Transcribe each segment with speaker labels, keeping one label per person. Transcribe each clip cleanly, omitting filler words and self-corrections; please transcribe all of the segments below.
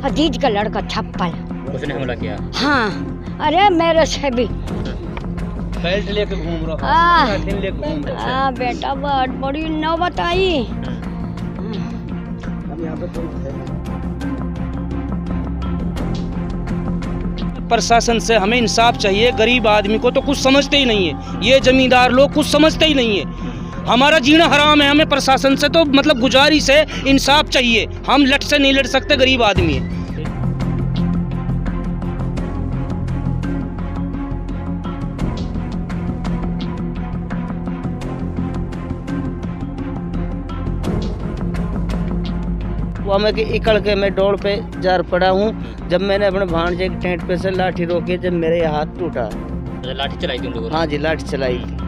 Speaker 1: अजीज का लड़का छप्पल,
Speaker 2: उसने हमला किया।
Speaker 1: हाँ अरे मेरे से भी
Speaker 3: बेल्ट लेके घूम रहा है।
Speaker 1: हाँ बेटा बहुत बड़ी नौबत आई।
Speaker 4: प्रशासन से हमें इंसाफ चाहिए। गरीब आदमी को तो कुछ समझते ही नहीं है, ये जमींदार लोग कुछ समझते ही नहीं है। हमारा जीना हराम है, हमें प्रशासन से तो मतलब गुजारिश है, इंसाफ चाहिए। हम लट से नहीं लड़ सकते, गरीब आदमी है।
Speaker 5: वो मैं कि इकड़ के मैं डोल पे जार पड़ा हूँ। जब मैंने अपने भांजे के टेंट पे से लाठी रोकी, जब मेरे हाथ टूटा।
Speaker 2: लाठी चलाई थी उन लोगों ने?
Speaker 5: हाँ जी, लाठी चलाई थी।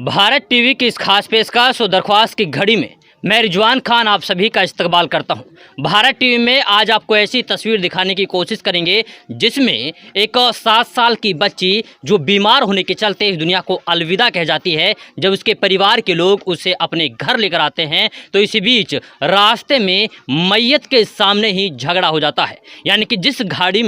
Speaker 2: भारत टीवी की इस खास पेशकश और दरख्वास्त की घड़ी में मैं रिजवान खान आप सभी का इस्तकबाल करता हूं। भारत टीवी में आज आपको ऐसी तस्वीर दिखाने की कोशिश करेंगे जिसमें एक 7 साल की बच्ची जो बीमार होने के चलते इस दुनिया को अलविदा कह जाती है। जब उसके परिवार के लोग उसे अपने घर लेकर आते हैं तो इसी बीच रास्ते में मैयत के सामने ही झगड़ा हो जाता है। यानी कि जिस गाड़ी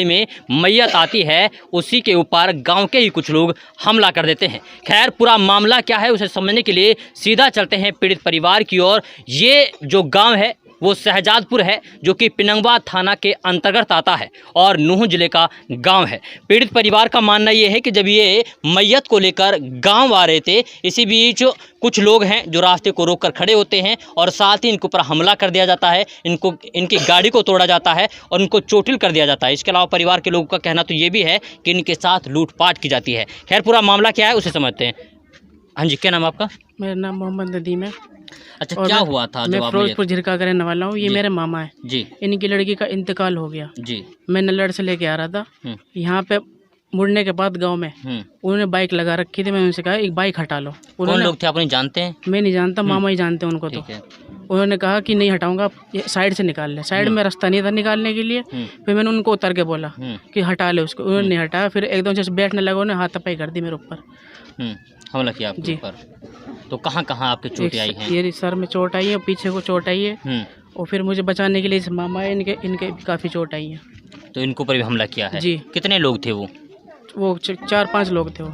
Speaker 2: में मैयत आती है उसी के ऊपर गाँव के ही कुछ लोग हमला कर देते हैं। खैर पूरा मामला क्या है उसे समझने के लिए सीधा चलते हैं पीड़ित परिवार की ओर। ये जो गांव है वो शहजादपुर है जो कि पिनंगवा थाना के अंतर्गत आता है और नूह जिले का गांव है। पीड़ित परिवार का मानना ये है कि जब ये मैयत को लेकर गांव आ रहे थे, इसी बीच कुछ लोग हैं जो रास्ते को रोककर खड़े होते हैं और साथ ही इनके ऊपर हमला कर दिया जाता है, इनकी गाड़ी को तोड़ा जाता है और इनको चोटिल कर दिया जाता है। इसके अलावा परिवार के लोगों का कहना तो ये भी है कि इनके साथ लूटपाट की जाती है। खैर पूरा मामला क्या है उसे समझते हैं। हाँ जी, क्या नाम आपका?
Speaker 6: मेरा नाम मोहम्मद नदीम है।
Speaker 2: अच्छा, क्या हुआ था?
Speaker 6: मैं फिरोजपुर झिरका का रहने वाला हूँ। ये मेरे मामा है
Speaker 2: जी।
Speaker 6: इनकी लड़की का इंतकाल हो गया
Speaker 2: जी।
Speaker 6: मैं नल्लड़ से लेके आ रहा था। यहाँ पे मुड़ने के बाद गांव में उन्होंने बाइक लगा रखी थी। मैंने उनसे कहा एक बाइक हटा लो।
Speaker 2: कौन लोग थे, आप नहीं जानते हैं?
Speaker 6: मैं नहीं जानता, मामा ही जानते हैं उनको। तो उन्होंने कहा कि नहीं हटाऊंगा, साइड से निकाल ले। साइड में रास्ता नहीं था निकालने के लिए। फिर मैंने उनको उतर के बोला कि हटा ले उसको। उन्होंने नहीं हटाया। फिर एकदम से बैठने लगा, उन्होंने हाथापाई कर दी मेरे ऊपर।
Speaker 2: हमला किया आपके ऊपर? तो कहाँ कहाँ आपके चोटें आई हैं?
Speaker 6: ये सर में चोट आई है, पीछे को चोट आई है और फिर मुझे बचाने के लिए इस मामा है इनके काफ़ी चोट आई है।
Speaker 2: तो इनके ऊपर भी हमला किया है? जी। कितने लोग थे वो? 4-5 लोग थे वो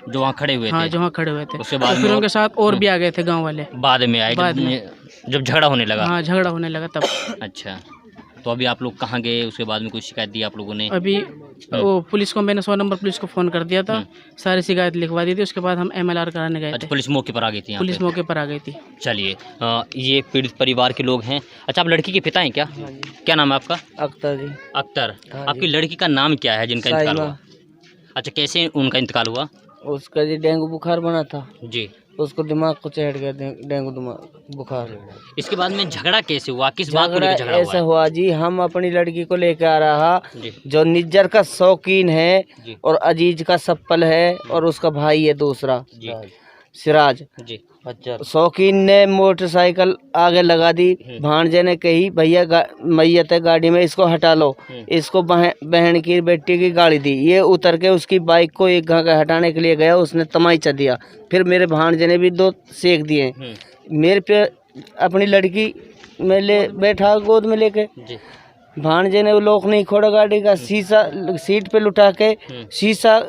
Speaker 6: जो वहाँ खड़े हुए थे। हाँ, जो वहाँ खड़े हुए थे।
Speaker 2: उसके बाद
Speaker 6: फिर उनके साथ और भी आ गए थे गाँव वाले
Speaker 2: बाद में आए, जब झगड़ा होने लगा?
Speaker 6: हाँ, झगड़ा होने लगा तब।
Speaker 2: अच्छा, तो अभी आप लोग कहाँ गए? उसके बाद में कोई शिकायत दी आप लोगों ने?
Speaker 6: अभी वो पुलिस को, मैंने 100 नंबर पुलिस को फ़ोन कर दिया था। सारी शिकायत लिखवा दी थी। उसके बाद हम MLR कराने गए थे।
Speaker 2: अच्छा, पुलिस मौके पर आ गई थी?
Speaker 6: पुलिस मौके पर आ गई थी।
Speaker 2: चलिए, ये पीड़ित परिवार के लोग हैं। अच्छा, आप लड़की के पिता हैं क्या? क्या नाम है आपका?
Speaker 5: अख्तर जी।
Speaker 2: अख्तर। आपकी लड़की का नाम क्या है जिनका इंतकाल हुआ? अच्छा, कैसे उनका इंतकाल हुआ?
Speaker 5: उसका जी डेंगू बुखार बना था
Speaker 2: जी।
Speaker 5: उसको दिमाग को चढ़ गया, डेंगू बुखार।
Speaker 2: इसके बाद में झगड़ा कैसे हुआ? किस बात को लेकर झगड़ा
Speaker 5: ऐसा हुआ जी, हम अपनी लड़की को लेकर आ रहा जो निज्जर का शौकीन है और अजीज का सप्पल है और उसका भाई है दूसरा सिराज जी। शौकीन ने मोटरसाइकिल आगे लगा दी। भांजे ने कही भैया मैयत है गाड़ी में, इसको हटा लो। इसको बहन की बेटी की गाड़ी दी। ये उतर के उसकी बाइक को एक घंटा हटाने के लिए गया, उसने तमाचा दिया। फिर मेरे भांजे ने भी 2 सेक दिए मेरे पे। अपनी लड़की में ले बैठा गोद में लेके। भांजे ने वो लोग नहीं खोड़ा गाड़ी का शीशा, सीट पे लुटा के शीशा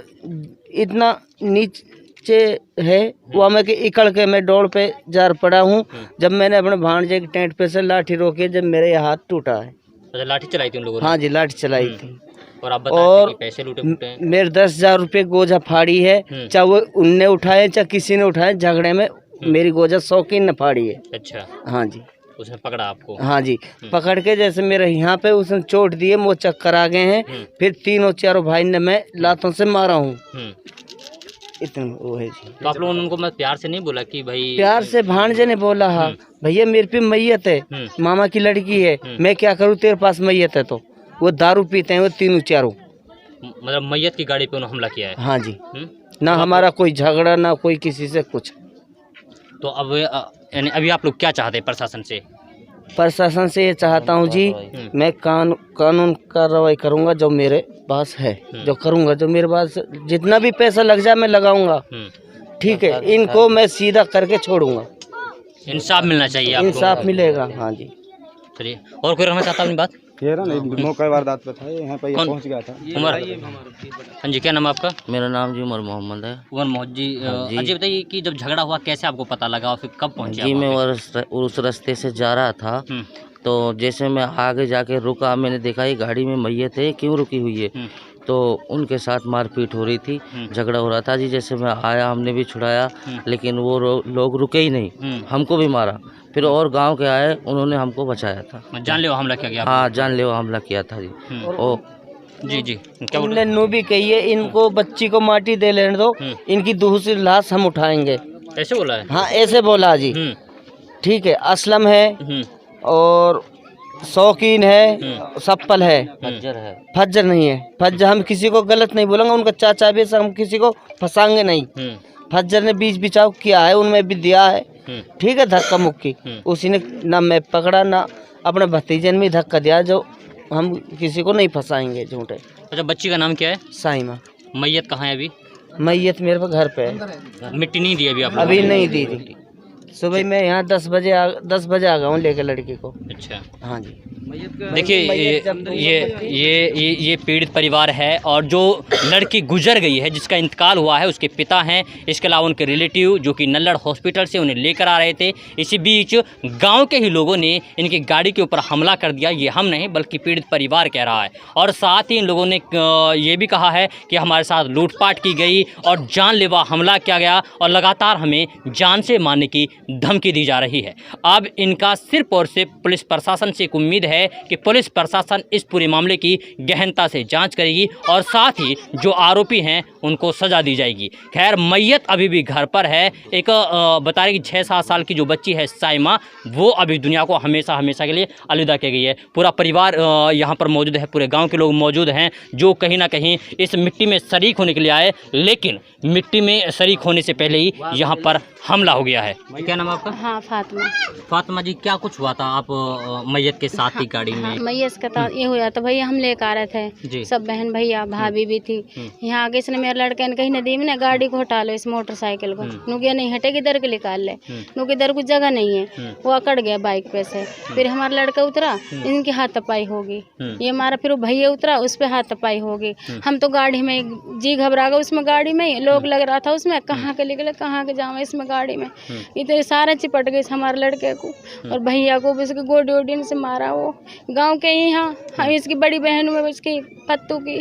Speaker 5: इतना नीचे है वो मैं कि इकड़ के मैं डोल पे जार पड़ा हूँ। जब मैंने अपने भांजे के टेंट पे से लाठी रोकी, जब मेरे हाथ टूटा है।
Speaker 2: अच्छा, लाठी चलाई थी उन लोगों ने?
Speaker 5: हाँ जी, लाठी चलाई थी।
Speaker 2: और आप बताएं कि पैसे लूटे हैं?
Speaker 5: मेरे 10,000 रुपये गोजा फाड़ी है। चाहे वो उनने उठाए चाहे किसी ने उठाए, झगड़े में मेरी गोजा शौकीन ने फाड़ी है।
Speaker 2: अच्छा।
Speaker 5: हाँ जी।
Speaker 2: उसने पकड़ा आपको?
Speaker 5: हाँ जी, पकड़ के जैसे मेरे यहाँ पे उसने चोट दिए, वो चक्कर आ गए हैं। फिर 3-4 भाई ने मैं लातों से मारा हूँ। इतना वो है जी।
Speaker 2: तो आप लोगों ने उनको मैं प्यार से नहीं बोला कि भाई?
Speaker 5: प्यार से भांजे ने बोला हाँ भैया मेरे पे मैयत है, मामा की लड़की है, मैं क्या करूँ, तेरे पास मैयत है। तो वो दारू पीते हैं वो 3-4।
Speaker 2: मतलब मैयत की गाड़ी पे उन्होंने हमला किया है?
Speaker 5: हाँ जी। ना हमारा कोई झगड़ा, ना कोई किसी से कुछ।
Speaker 2: तो अब यानी अभी आप लोग क्या चाहते हैं प्रशासन से?
Speaker 5: प्रशासन से ये चाहता हूँ जी, मैं कानून कार्रवाई करूँगा जो मेरे पास है, जो करूँगा, जो मेरे पास जितना भी पैसा लग जाए मैं लगाऊंगा। ठीक है, इनको मैं सीधा करके छोड़ूंगा।
Speaker 2: इंसाफ मिलना चाहिए आपको?
Speaker 5: इंसाफ मिलेगा। हाँ जी।
Speaker 2: चलिए, और कोई रहना चाहता अपनी बात?
Speaker 7: ये ना नहीं मौका वारदात पे था, यहाँ पे ये
Speaker 2: कौन?
Speaker 7: पहुँच गया था।
Speaker 2: उमर, हाँ जी, क्या नाम है आपका?
Speaker 5: मेरा नाम जी उमर मोहम्मद है।
Speaker 2: उमर मोहम्मद जी,
Speaker 5: जी।
Speaker 2: अजय बताइए कि जब झगड़ा हुआ कैसे आपको पता लगा और फिर कब पहुंचे
Speaker 5: जी
Speaker 2: आप
Speaker 5: मैं
Speaker 2: वहाँ पे?
Speaker 5: उस रास्ते से जा रहा था, तो जैसे मैं आगे जाके रुका, मैंने देखा ये गाड़ी में मैयत है, क्यों रुकी हुई है, तो उनके साथ मारपीट हो रही थी, झगड़ा हो रहा था जी। जैसे मैं आया, हमने भी छुड़ाया, लेकिन वो लोग रुके ही नहीं, हमको भी मारा। फिर और गांव के आए, उन्होंने हमको बचाया था।
Speaker 2: जानलेवा हमला किया गया?
Speaker 5: हाँ, जानलेवा हमला किया था जी। ओ
Speaker 2: जी जी, क्या बोल रहे
Speaker 5: इनने नू भी कही है, इनको बच्ची को माटी दे लेने दो, इनकी दूसरी लाश हम उठाएंगे।
Speaker 2: हैं? ऐसे बोला है?
Speaker 5: हाँ, ऐसे बोला जी। ठीक है, असलम है और शौकीन है, सप्पल है, फज्जर नहीं है। फज्जर हम किसी को गलत नहीं बोलेंगे, उनका चाचा भी, हम किसी को फंसाएंगे नहीं। फज्जर ने बीच बिचाव किया है, उनमें भी दिया है, ठीक है, धक्का मुक्की। उसी ने ना मैं पकड़ा, ना अपने भतीजे ने भी धक्का दिया, जो हम किसी को नहीं फंसाएंगे झूठे।
Speaker 2: अच्छा, बच्ची का नाम क्या है?
Speaker 5: साइमा।
Speaker 2: मैयत कहाँ है अभी?
Speaker 5: मैयत मेरे पे घर पे है।
Speaker 2: मिट्टी नहीं दी अभी आप लोगों
Speaker 5: अभी
Speaker 2: ने?
Speaker 5: नहीं दी थी। सुबह मैं यहाँ 10 बजे आ गया हूँ लेके लड़की को।
Speaker 2: अच्छा,
Speaker 5: हाँ जी।
Speaker 2: देखिए, ये पीड़ित परिवार है और जो लड़की गुजर गई है, जिसका इंतकाल हुआ है, उसके पिता हैं, इसके अलावा उनके रिलेटिव जो कि नल्लड़ हॉस्पिटल से उन्हें लेकर आ रहे थे। इसी बीच गांव के ही लोगों ने इनकी गाड़ी के ऊपर हमला कर दिया। ये हम नहीं बल्कि पीड़ित परिवार कह रहा है। और साथ ही इन लोगों ने ये भी कहा है कि हमारे साथ लूटपाट की गई और जानलेवा हमला किया गया और लगातार हमें जान से मारने की धमकी दी जा रही है। अब इनका सिर्फ और सिर्फ पुलिस प्रशासन से एक उम्मीद है कि पुलिस प्रशासन इस पूरे मामले की गहनता से जांच करेगी और साथ ही जो आरोपी हैं उनको सजा दी जाएगी। खैर, मैयत अभी भी घर पर है। एक बता रहे कि 6-7 साल की जो बच्ची है साइमा, वो अभी दुनिया को हमेशा हमेशा के लिए अलविदा की गई है। पूरा परिवार यहाँ पर मौजूद है, पूरे गाँव के लोग मौजूद हैं जो कहीं ना कहीं इस मिट्टी में शरीक होने के लिए आए, लेकिन मिट्टी में शरीक होने से पहले ही यहाँ पर हमला हो गया है। क्या नाम है आपका?
Speaker 1: हाँ, फातिमा।
Speaker 2: फातिमा जी, क्या कुछ हुआ था आप मैयत के साथ ही गाड़ी में?
Speaker 1: मैयत का तो ये हुआ था भैया, हम लेकर आ रहे थे, सब बहन भैया भाभी भी थी। यहाँ आगे से मेरे लड़के ने कही नदी में ना गाड़ी को हटा लो, इस मोटरसाइकिल को। नुकिया नहीं हटेगी, इधर के निकाल ले, नुकी इधर कुछ जगह नहीं है। वो अकड़ गया बाइक पे से। फिर हमारा लड़का उतरा, इनकी हाथापाई होगी। ये हमारा फिर भैया उतरा, उस पर हाथापाई होगी। हम तो गाड़ी में जी घबरा गए, उसमें गाड़ी में लोग लग रहा था, उसमें कहाँ के निकले कहाँ के जावे, इसमें गाड़ी में इतने सारे चिपट गए हमारे लड़के को और भैया को भी। इसके गोडी वोडी से मारा, वो गांव के ही। हाँ, इसकी बड़ी बहन में इसकी पत्तू की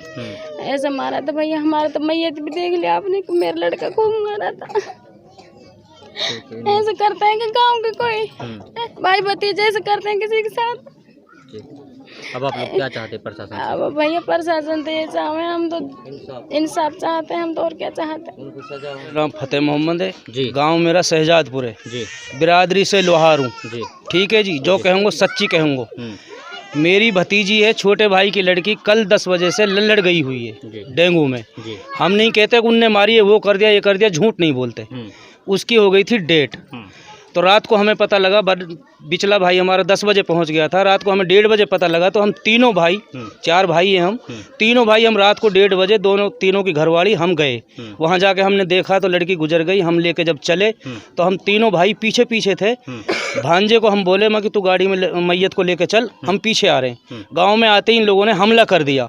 Speaker 1: ऐसे मारा था भैया। हमारा तो मैयत भी देख लिया आपने कि मेरे लड़का को मारा था। ऐसे करते हैं कि गांव के कोई भाई भतीजे ऐसे करते हैं किसी के साथ।
Speaker 2: अब आप लोग क्या चाहते हैं प्रशासन से?
Speaker 1: अब भैया प्रशासन तो ये चाहे, हम तो इंसाफ चाहते हैं, हम तो और क्या चाहते हैं।
Speaker 4: नाम फतेह मोहम्मद है
Speaker 2: जी।
Speaker 4: गांव मेरा शहजादपुर है
Speaker 2: जी।
Speaker 4: बिरादरी से लोहार हूँ
Speaker 2: जी।
Speaker 4: ठीक है जी। जो कहूँगा सच्ची कहूँगा। मेरी भतीजी है, छोटे भाई की लड़की, कल 10 बजे से लड़ गई हुई है डेंगू में। हम नहीं कहते कि उनने मारी है, वो कर दिया ये कर दिया, झूठ नहीं बोलते। उसकी हो गई थी डेट। तो रात को हमें पता लगा, बिचला भाई हमारा 10 बजे पहुंच गया था, रात को हमें 1:30 बजे पता लगा। तो हम तीनों भाई, 4 भाई हैं हम, तीनों भाई हम रात को 1:30 बजे तीनों की घरवाली हम गए। वहां जाके हमने देखा तो लड़की गुजर गई। हम लेके जब चले तो हम तीनों भाई पीछे पीछे थे। भांजे को हम बोले कि तू गाड़ी में मैयत को लेके चल, हम पीछे आ रहे हैं। गाँव में आते ही इन लोगों ने हमला कर दिया।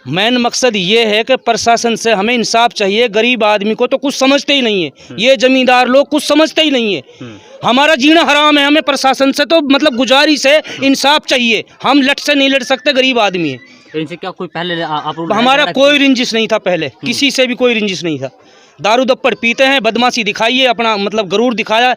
Speaker 4: मेन मकसद ये है कि प्रशासन से हमें इंसाफ चाहिए। गरीब आदमी को तो कुछ समझते ही नहीं है, ये जमींदार लोग कुछ समझते ही नहीं है। हमारा जीना हराम है, हमें प्रशासन से तो मतलब गुजारिश है, इंसाफ चाहिए। हम लट से नहीं लड़ सकते, गरीब आदमी है।
Speaker 2: इनसे क्या कोई पहले
Speaker 4: हमारा कोई रंजिश नहीं था, पहले किसी से भी कोई रंजिश नहीं था। दारू दप्पड़ पीते हैं, बदमाशी दिखाई है, अपना मतलब गरूर दिखाया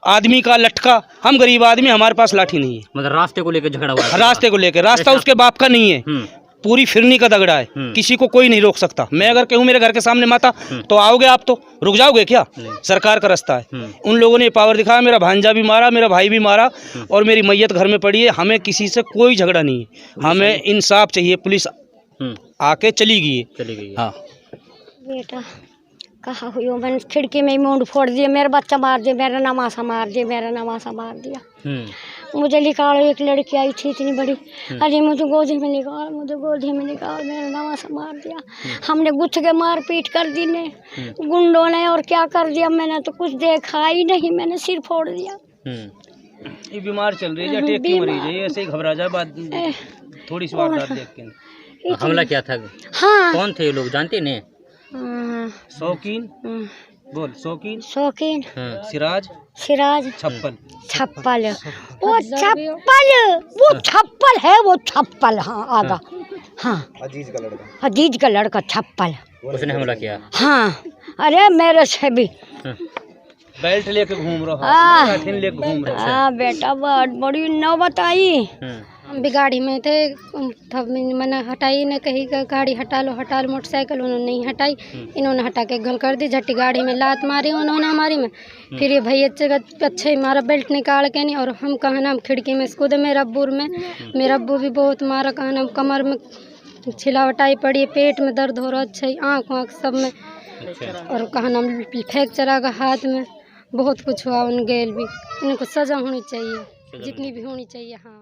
Speaker 4: आदमी का लटका। हम गरीब आदमी, हमारे पास लाठी नहीं है।
Speaker 2: मतलब रास्ते को लेकर झगड़ा हुआ?
Speaker 4: रास्ते को लेकर, रास्ता उसके बाप का नहीं है, पूरी फिरनी का दगड़ा है। किसी को कोई नहीं रोक सकता। मैं अगर कहूँ मेरे घर के सामने माता, तो आओगे आप, तो रुक जाओगे क्या? सरकार का रास्ता है। उन लोगों ने पावर दिखाया, मेरा भांजा भी मारा, मेरा भाई भी मारा और मेरी मैयत घर में पड़ी है। हमें किसी से कोई झगड़ा नहीं है, हमें इंसाफ चाहिए। पुलिस आके चली गई। हाँ
Speaker 1: बेटा कहा हुई हो, मैंने खिड़की में ही मुंड फोड़ दिया, मेरा बच्चा मार दिया, मेरा नमासा मार दिया, मेरा नमासा मार दिया। मुझे निकालो, एक लड़की आई थी इतनी बड़ी, अरे मुझे गोदी में निकाल, मुझे गोदी में निकाल, मेरा नमासा मार दिया। हमने गुथ के मार पीट कर दी ने गुंडों ने, और क्या कर दिया मैंने तो कुछ देखा ही नहीं, मैंने सिर फोड़ दिया।
Speaker 4: ये बीमार चल रही है, अटैक की मरीज है, ये ऐसे ही घबरा जाए बात थोड़ी सी वारदात देख के।
Speaker 2: हमला क्या था?
Speaker 1: हाँ
Speaker 2: कौन थे ये लोग, जानते नहीं?
Speaker 4: शौकीन, बोल शौकीन,
Speaker 1: शौकीन,
Speaker 4: सिराज,
Speaker 1: सिराज,
Speaker 4: छप्पल,
Speaker 1: छप्पल, वो छप्पल है, वो छप्पल। हाँ आगा, हाँ अजीज का लड़का छप्पल,
Speaker 2: उसने हमला किया।
Speaker 1: हाँ अरे मेरे से भी
Speaker 4: बेल्ट लेके घूम रहा है, लाठी लेके घूम रहा है।
Speaker 1: हाँ बेटा बहुत बड़ी नौबत आई। हम भी गाड़ी में थे, तब मैंने हटाई ने कही गाड़ी हटा लो मोटरसाइकिल, उन्होंने नहीं हटाई, इन्होंने हटा के गल कर दी, झट्टी गाड़ी में लात मारी उन्होंने हमारी में। फिर ये भैया अच्छे मारा बेल्ट निकाल के नहीं, और हम कहा नाम खिड़की में कूदे मेरा अब्बू भी बहुत मारा, कहा नाम कमर में छिलावटाई पड़ी, पेट में दर्द हो रहा, अच्छा आँख सब में, और कहा नाम फ्रैक्चर आ गया हाथ में, बहुत कुछ हुआ उन गेल भी। इनको सज़ा होनी चाहिए, जितनी भी होनी चाहिए। हाँ